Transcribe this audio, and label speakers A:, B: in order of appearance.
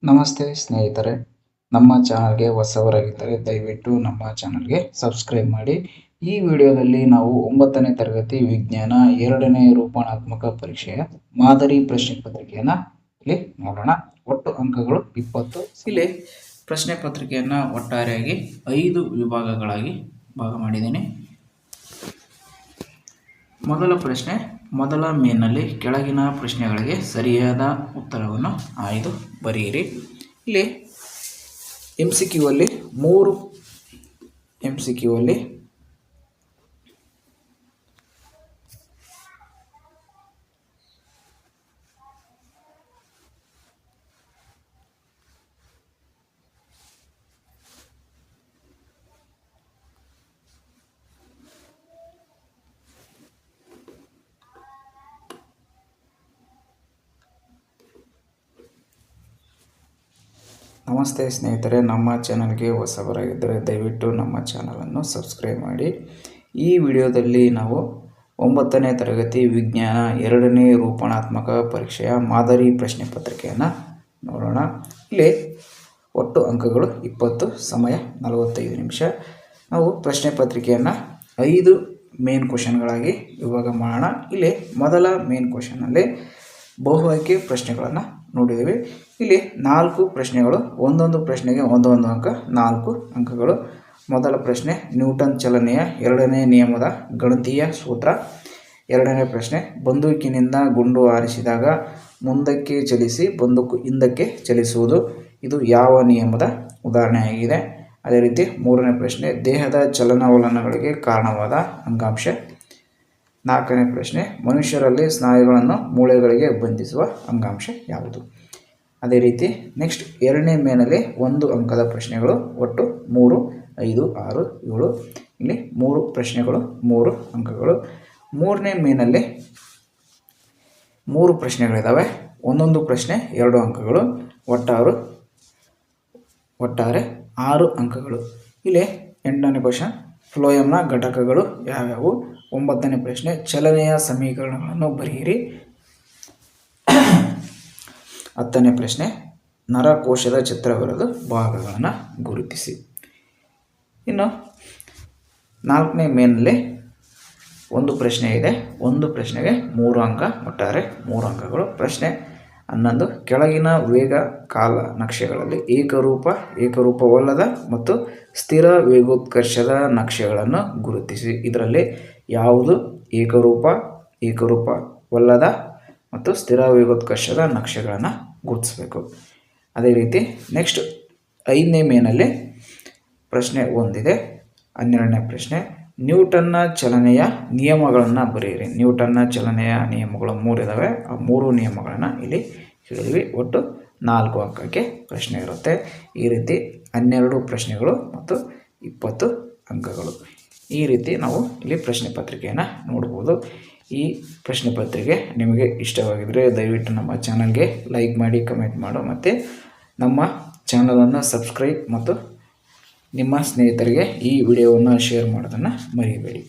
A: ನಮಸ್ತೆ ಸ್ನೇಹಿತರೆ, ನಮ್ಮ ಚಾನಲ್ಗೆ ಹೊಸವರಾಗಿದ್ದರೆ ದಯವಿಟ್ಟು ನಮ್ಮ ಚಾನಲ್ಗೆ ಸಬ್ಸ್ಕ್ರೈಬ್ ಮಾಡಿ. ಈ ವಿಡಿಯೋದಲ್ಲಿ ನಾವು 9ನೇ ತರಗತಿ ವಿಜ್ಞಾನ 2ನೇ ರೂಪಣಾತ್ಮಕ ಪರೀಕ್ಷೆಯ ಮಾದರಿ ಪ್ರಶ್ನೆ ಪತ್ರಿಕೆಯನ್ನು ಇಲ್ಲಿ ನೋಡೋಣ. ಒಟ್ಟು ಅಂಕಗಳು 20. ಇಲ್ಲಿ ಪ್ರಶ್ನೆ ಪತ್ರಿಕೆಯನ್ನು ಒಟ್ಟಾರೆಯಾಗಿ 5 ವಿಭಾಗಗಳಾಗಿ ಭಾಗ ಮಾಡಿದ್ದೇನೆ. ಮೊದಲ ಪ್ರಶ್ನೆ, ಮೊದಲ ಮೇನಲ್ಲಿ ಕೆಳಗಿನ ಪ್ರಶ್ನೆಗಳಿಗೆ ಸರಿಯಾದ ಉತ್ತರವನ್ನು ಆಯ್ದು ಬರೆಯಿರಿ. ಇಲ್ಲಿ MCQ ಅಲ್ಲಿ 3 MCQ ಅಲ್ಲಿ ನಮಸ್ತೆ ಸ್ನೇಹಿತರೆ, ನಮ್ಮ ಚಾನಲ್ಗೆ ಹೊಸಬರಾಗಿದ್ದರೆ ದಯವಿಟ್ಟು ನಮ್ಮ ಚಾನಲನ್ನು ಸಬ್ಸ್ಕ್ರೈಬ್ ಮಾಡಿ. ಈ ವಿಡಿಯೋದಲ್ಲಿ ನಾವು 9ನೇ ತರಗತಿ ವಿಜ್ಞಾನ 2ನೇ ರೂಪಣಾತ್ಮಕ ಪರೀಕ್ಷೆಯ ಮಾದರಿ ಪ್ರಶ್ನೆ ಪತ್ರಿಕೆಯನ್ನು ನೋಡೋಣ. ಇಲ್ಲಿ ಒಟ್ಟು ಅಂಕಗಳು 20, ಸಮಯ 45 ನಿಮಿಷ. ನಾವು ಪ್ರಶ್ನೆ ಪತ್ರಿಕೆಯನ್ನು 5 ಮೇನ್ ಕ್ವಶನ್ಗಳಾಗಿ ವಿಭಾಗ ಮಾಡೋಣ. ಇಲ್ಲಿ ಮೊದಲ ಮೇನ್ ಕ್ವಶನ್ನಲ್ಲಿ ಬಹು ಆಯ್ಕೆ ಪ್ರಶ್ನೆಗಳನ್ನು ನೋಡಿದ್ದೀವಿ. ಇಲ್ಲಿ 4 ಪ್ರಶ್ನೆಗಳು, ಒಂದೊಂದು ಪ್ರಶ್ನೆಗೆ ಒಂದೊಂದು ಅಂಕ, 4 ಅಂಕಗಳು. ಮೊದಲ ಪ್ರಶ್ನೆ, ನ್ಯೂಟನ್ ಚಲನೆಯ 2ನೇ ನಿಯಮದ ಗಣಿತೀಯ ಸೂತ್ರ. 2ನೇ ಪ್ರಶ್ನೆ, ಬಂದೂಕಿನಿಂದ ಗುಂಡು ಹಾರಿಸಿದಾಗ ಮುಂದಕ್ಕೆ ಚಲಿಸಿ ಬಂದೂಕು ಹಿಂದಕ್ಕೆ ಚಲಿಸುವುದು, ಇದು ಯಾವ ನಿಯಮದ ಉದಾಹರಣೆಯಾಗಿದೆ. ಅದೇ ರೀತಿ 3ನೇ ಪ್ರಶ್ನೆ, ದೇಹದ ಚಲನವಲನಗಳಿಗೆ ಕಾರಣವಾದ ಅಂಗಾಂಶ. 4ನೇ ಪ್ರಶ್ನೆ, ಮನುಷ್ಯರಲ್ಲಿ ಸ್ನಾಯುಗಳನ್ನು ಮೂಳೆಗಳಿಗೆ ಬಂಧಿಸುವ ಅಂಗಾಂಶ ಯಾವುದು. ಅದೇ ರೀತಿ ನೆಕ್ಸ್ಟ್ 2ನೇ ಮೇನಲ್ಲಿ 1 ಅಂಕದ ಪ್ರಶ್ನೆಗಳು, ಒಟ್ಟು 3, 5, 6, 7. ಇಲ್ಲಿ 3 ಪ್ರಶ್ನೆಗಳು, 3 ಅಂಕಗಳು. 3ನೇ ಮೇನಲ್ಲಿ 3 ಪ್ರಶ್ನೆಗಳಿದ್ದಾವೆ, ಒಂದೊಂದು ಪ್ರಶ್ನೆ 2 ಅಂಕಗಳು, ಒಟ್ಟಾರೆ 6 ಅಂಕಗಳು. ಇಲ್ಲಿ 8ನೇ ಕ್ವಶನ್, ಫ್ಲೋಯಂನ ಘಟಕಗಳು ಯಾವ್ಯಾವು. 9ನೇ ಪ್ರಶ್ನೆ, ಚಲನೆಯ ಸಮೀಕರಣಗಳನ್ನು ಬರೆಯಿರಿ. 10ನೇ ಪ್ರಶ್ನೆ, ನರಕೋಶದ ಚಿತ್ರ ಬರೆದು ಭಾಗಗಳನ್ನು ಗುರುತಿಸಿ. ಇನ್ನು 4ನೇ ಮೇನಲ್ಲಿ 1 ಪ್ರಶ್ನೆ ಇದೆ, ಒಂದು ಪ್ರಶ್ನೆಗೆ 3 ಅಂಕ, ಒಟ್ಟಾರೆ 3 ಅಂಕಗಳು. ಪ್ರಶ್ನೆ 11, ಕೆಳಗಿನ ವೇಗ ಕಾಲ ನಕ್ಷೆಗಳಲ್ಲಿ ಏಕರೂಪವಲ್ಲದ ಮತ್ತು ಸ್ಥಿರ ವೇಗೋತ್ಕರ್ಷದ ನಕ್ಷೆಗಳನ್ನು ಗುರುತಿಸಿ. ಇದರಲ್ಲಿ ಯಾವುದು ಏಕರೂಪವಲ್ಲದ ಮತ್ತು ಸ್ಥಿರ ವೇಗೋತ್ಕರ್ಷದ ನಕ್ಷೆಗಳನ್ನು ಗುರುತಿಸಬೇಕು. ಅದೇ ರೀತಿ ನೆಕ್ಸ್ಟ್ 5ನೇ ಮೇನಲ್ಲಿ ಪ್ರಶ್ನೆ 1 ಇದೆ. 12ನೇ ಪ್ರಶ್ನೆ, ನ್ಯೂಟನ್ನ ಚಲನೆಯ ನಿಯಮಗಳನ್ನು ಬರೆಯಿರಿ. ನ್ಯೂಟನ್ನ ಚಲನೆಯ ನಿಯಮಗಳು 3 ಇದ್ದಾವೆ, ಆ 3 ನಿಯಮಗಳನ್ನು ಇಲ್ಲಿ ಹೇಳಿದ್ವಿ. ಒಟ್ಟು 4 ಅಂಕಕ್ಕೆ ಪ್ರಶ್ನೆ ಇರುತ್ತೆ. ಈ ರೀತಿ 12 ಪ್ರಶ್ನೆಗಳು ಮತ್ತು 20 ಅಂಕಗಳು. ಈ ರೀತಿ ನಾವು ಇಲ್ಲಿ ಪ್ರಶ್ನೆ ಪತ್ರಿಕೆಯನ್ನು ನೋಡ್ಬೋದು. ಈ ಪ್ರಶ್ನೆ ಪತ್ರಿಕೆ ನಿಮಗೆ ಇಷ್ಟವಾಗಿದ್ದರೆ ದಯವಿಟ್ಟು ನಮ್ಮ ಚಾನಲ್ಗೆ ಲೈಕ್ ಮಾಡಿ, ಕಮೆಂಟ್ ಮಾಡು, ಮತ್ತು ನಮ್ಮ ಚಾನಲನ್ನು ಸಬ್ಸ್ಕ್ರೈಬ್ ಮತ್ತು ನಿಮ್ಮ ಸ್ನೇಹಿತರಿಗೆ ಈ ವಿಡಿಯೋವನ್ನು ಶೇರ್ ಮಾಡೋದನ್ನು ಮರೆಯಬೇಡಿ.